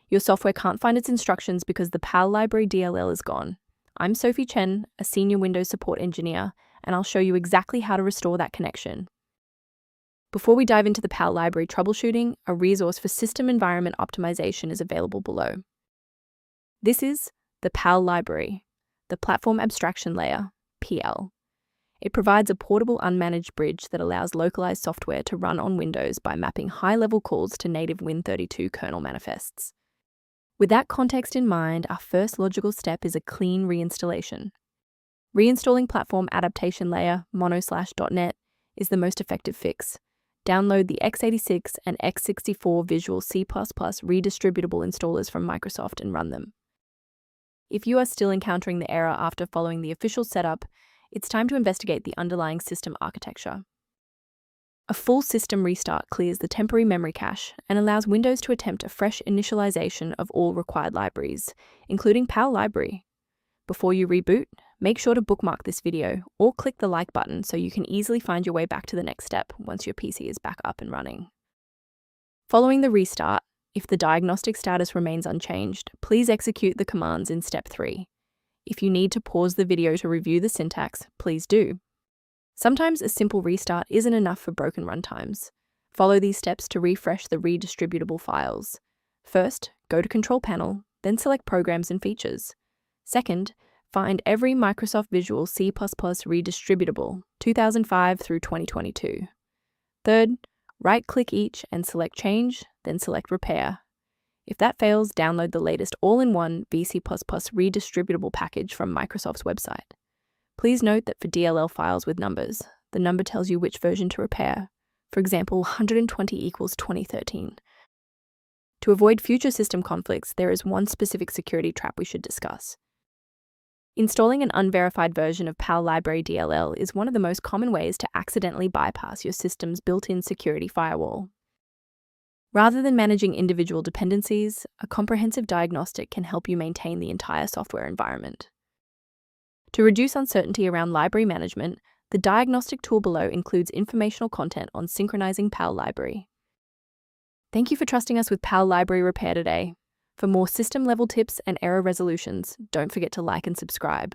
Your software can't find its instructions because the PAL library DLL is gone. I'm Sophie Chen, a senior Windows support engineer, and I'll show you exactly how to restore that connection. Before we dive into the PAL library troubleshooting, a resource for system environment optimization is available below. This is the PAL library, the Platform Abstraction Layer, PL. It provides a portable unmanaged bridge that allows localized software to run on Windows by mapping high-level calls to native Win32 kernel manifests. With that context in mind, our first logical step is a clean reinstallation. Reinstalling Platform Adaptation Layer mono/.NET is the most effective fix. Download the x86 and x64 Visual C++ Redistributable installers from Microsoft and run them. If you are still encountering the error after following the official setup, it's time to investigate the underlying system architecture. A full system restart clears the temporary memory cache and allows Windows to attempt a fresh initialization of all required libraries, including PAL library. Before you reboot, make sure to bookmark this video or click the like button so you can easily find your way back to the next step once your PC is back up and running. Following the restart, if the diagnostic status remains unchanged, please execute the commands in step 3. If you need to pause the video to review the syntax, please do. Sometimes a simple restart isn't enough for broken runtimes. Follow these steps to refresh the redistributable files. First, go to Control Panel, then select Programs and Features. Second, find every Microsoft Visual C++ Redistributable 2005 through 2022. Third, right-click each and select Change, then select Repair. If that fails, download the latest all-in-one VC++ Redistributable package from Microsoft's website. Please note that for DLL files with numbers, the number tells you which version to repair. For example, 120 equals 2013. To avoid future system conflicts, there is one specific security trap we should discuss. Installing an unverified version of PAL library DLL is one of the most common ways to accidentally bypass your system's built-in security firewall. Rather than managing individual dependencies, a comprehensive diagnostic can help you maintain the entire software environment. To reduce uncertainty around library management, the diagnostic tool below includes informational content on synchronizing PAL library. Thank you for trusting us with PAL library repair today. For more system-level tips and error resolutions, don't forget to like and subscribe.